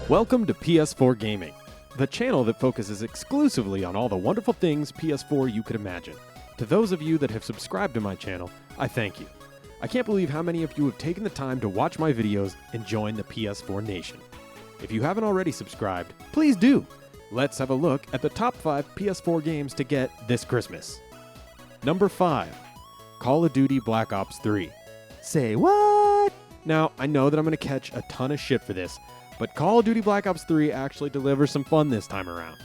Welcome to PS4 Gaming, the channel that focuses exclusively on all the wonderful things PS4 you could imagine. To those of you that have subscribed to my channel, I thank you. I can't believe how many of you have taken the time to watch my videos and join the PS4 Nation. If you haven't already subscribed, please do. Let's have a look at the top 5 PS4 games to get this Christmas. Number 5, Call of Duty Black Ops 3. Say what? Now, I know that I'm going to catch a ton of shit for this, but Call of Duty Black Ops 3 actually delivers some fun this time around.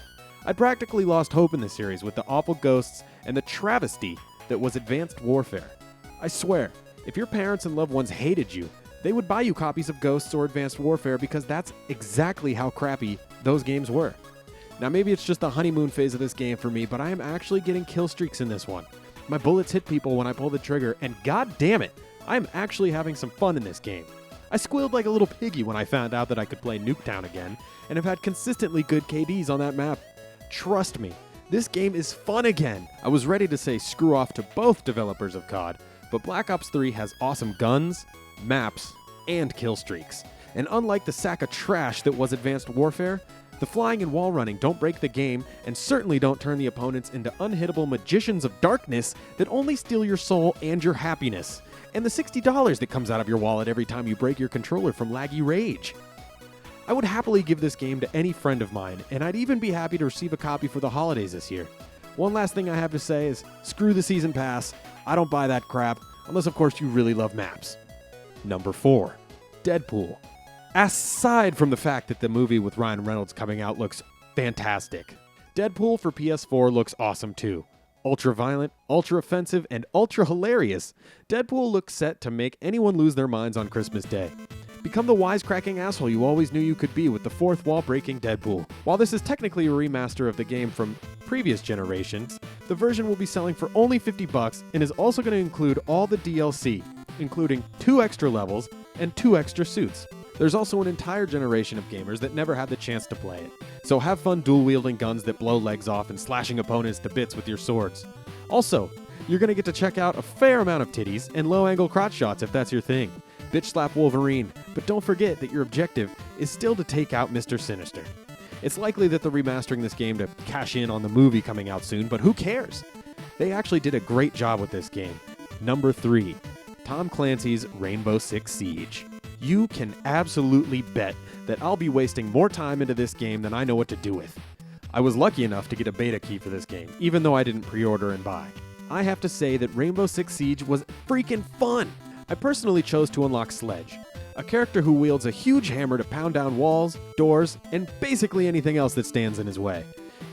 I'd practically lost hope in the series with the awful ghosts and the travesty that was Advanced Warfare. I swear, if your parents and loved ones hated you, they would buy you copies of Ghosts or Advanced Warfare because that's exactly how crappy those games were. Now maybe it's just the honeymoon phase of this game for me, but I am actually getting kill streaks in this one. My bullets hit people when I pull the trigger, and god damn it, I am actually having some fun in this game. I squealed like a little piggy when I found out that I could play Nuketown again, and have had consistently good KDs on that map. Trust me, this game is fun again. I was ready to say screw off to both developers of COD, but Black Ops 3 has awesome guns, maps, and kill streaks. And unlike the sack of trash that was Advanced Warfare, the flying and wall running don't break the game, and certainly don't turn the opponents into unhittable magicians of darkness that only steal your soul and your happiness, and the $60 that comes out of your wallet every time you break your controller from laggy rage. I would happily give this game to any friend of mine, and I'd even be happy to receive a copy for the holidays this year. One last thing I have to say is, screw the season pass. I don't buy that crap, unless of course you really love maps. Number 4, Deadpool. Aside from the fact that the movie with Ryan Reynolds coming out looks fantastic, Deadpool for PS4 looks awesome too. Ultra violent, ultra offensive, and ultra hilarious, Deadpool looks set to make anyone lose their minds on Christmas Day. Become the wisecracking asshole you always knew you could be with the fourth wall breaking Deadpool. While this is technically a remaster of the game from previous generations, the version will be selling for only $50 and is also going to include all the DLC, including 2 extra levels and 2 extra suits. There's also an entire generation of gamers that never had the chance to play it, so have fun dual-wielding guns that blow legs off and slashing opponents to bits with your swords. Also, you're going to get to check out a fair amount of titties and low-angle crotch shots if that's your thing. Bitch slap Wolverine, but don't forget that your objective is still to take out Mr. Sinister. It's likely that they're remastering this game to cash in on the movie coming out soon, but who cares? They actually did a great job with this game. Number 3, Tom Clancy's Rainbow Six Siege. You can absolutely bet that I'll be wasting more time into this game than I know what to do with. I was lucky enough to get a beta key for this game, even though I didn't pre-order and buy. I have to say that Rainbow Six Siege was freaking fun! I personally chose to unlock Sledge, a character who wields a huge hammer to pound down walls, doors, and basically anything else that stands in his way.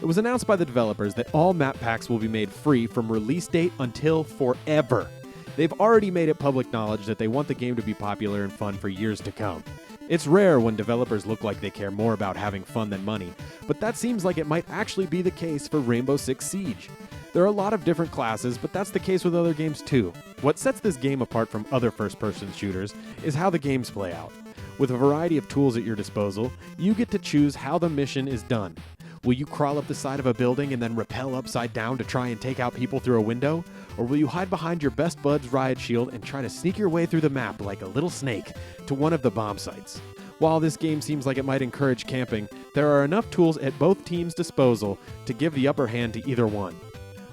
It was announced by the developers that all map packs will be made free from release date until forever. They've already made it public knowledge that they want the game to be popular and fun for years to come. It's rare when developers look like they care more about having fun than money, but that seems like it might actually be the case for Rainbow Six Siege. There are a lot of different classes, but that's the case with other games too. What sets this game apart from other first-person shooters is how the games play out. With a variety of tools at your disposal, you get to choose how the mission is done. Will you crawl up the side of a building and then rappel upside down to try and take out people through a window? Or will you hide behind your best bud's riot shield and try to sneak your way through the map like a little snake to one of the bomb sites? While this game seems like it might encourage camping, there are enough tools at both teams' disposal to give the upper hand to either one.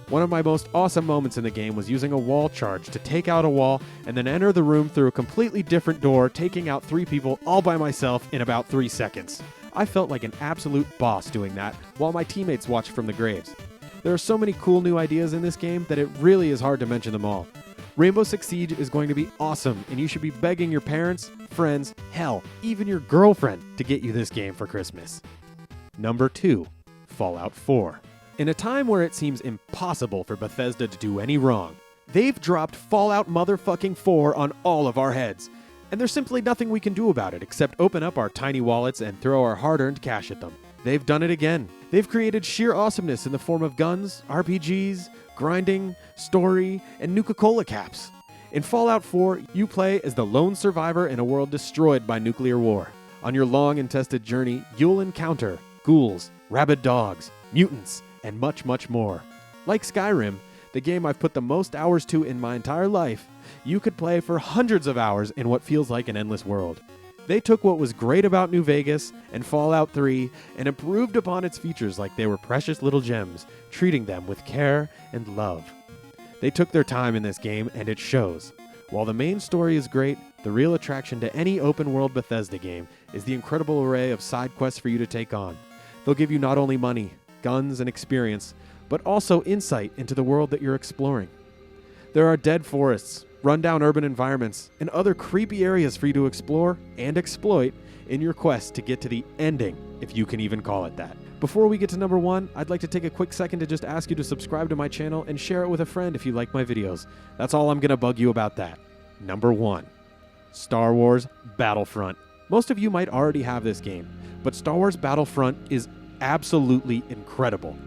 One of my most awesome moments in the game was using a wall charge to take out a wall and then enter the room through a completely different door, taking out 3 people all by myself in about 3 seconds. I felt like an absolute boss doing that while my teammates watched from the graves. There are so many cool new ideas in this game that it really is hard to mention them all. Rainbow Six Siege is going to be awesome, and you should be begging your parents, friends, hell, even your girlfriend to get you this game for Christmas. Number 2, Fallout 4. In a time where it seems impossible for Bethesda to do any wrong, they've dropped Fallout motherfucking 4 on all of our heads. And there's simply nothing we can do about it except open up our tiny wallets and throw our hard-earned cash at them. They've done it again. They've created sheer awesomeness in the form of guns, RPGs, grinding, story, and Nuka-Cola caps. In Fallout 4, you play as the lone survivor in a world destroyed by nuclear war. On your long and tested journey, you'll encounter ghouls, rabid dogs, mutants, and much, much more. Like Skyrim, the game I've put the most hours to in my entire life, you could play for hundreds of hours in what feels like an endless world. They took what was great about New Vegas and Fallout 3 and improved upon its features like they were precious little gems, treating them with care and love. They took their time in this game, and it shows. While the main story is great, the real attraction to any open-world Bethesda game is the incredible array of side quests for you to take on. They'll give you not only money, guns, and experience, but also insight into the world that you're exploring. There are dead forests, rundown urban environments, and other creepy areas for you to explore and exploit in your quest to get to the ending, if you can even call it that. Before we get to number 1, I'd like to take a quick second to just ask you to subscribe to my channel and share it with a friend if you like my videos. That's all I'm going to bug you about that. Number 1, Star Wars Battlefront. Most of you might already have this game, but Star Wars Battlefront is absolutely incredible.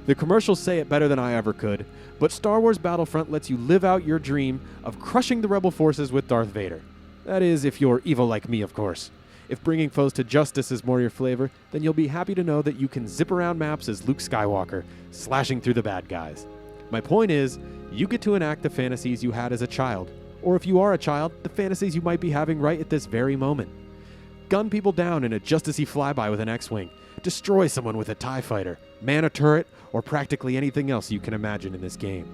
The commercials say it better than I ever could, but Star Wars Battlefront lets you live out your dream of crushing the rebel forces with Darth Vader. That is, if you're evil like me, of course. If bringing foes to justice is more your flavor, then you'll be happy to know that you can zip around maps as Luke Skywalker, slashing through the bad guys. My point is, you get to enact the fantasies you had as a child, or if you are a child, the fantasies you might be having right at this very moment. Gun people down in a Justice-y flyby with an X-Wing, destroy someone with a TIE fighter, man a turret, or practically anything else you can imagine in this game.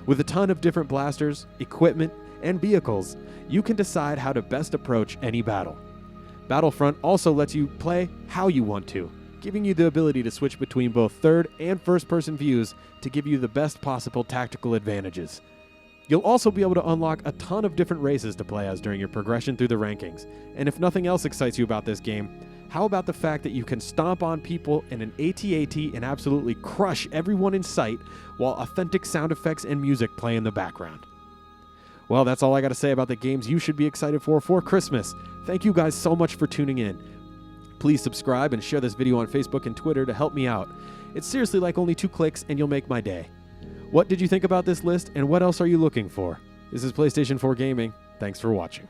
With a ton of different blasters, equipment, and vehicles, you can decide how to best approach any battle. Battlefront also lets you play how you want to, giving you the ability to switch between both third and first-person views to give you the best possible tactical advantages. You'll also be able to unlock a ton of different races to play as during your progression through the rankings. And if nothing else excites you about this game, how about the fact that you can stomp on people in an AT-AT and absolutely crush everyone in sight while authentic sound effects and music play in the background? Well, that's all I got to say about the games you should be excited for Christmas. Thank you guys so much for tuning in. Please subscribe and share this video on Facebook and Twitter to help me out. It's seriously like only 2 clicks and you'll make my day. What did you think about this list, and what else are you looking for? This is PlayStation 4 Gaming. Thanks for watching.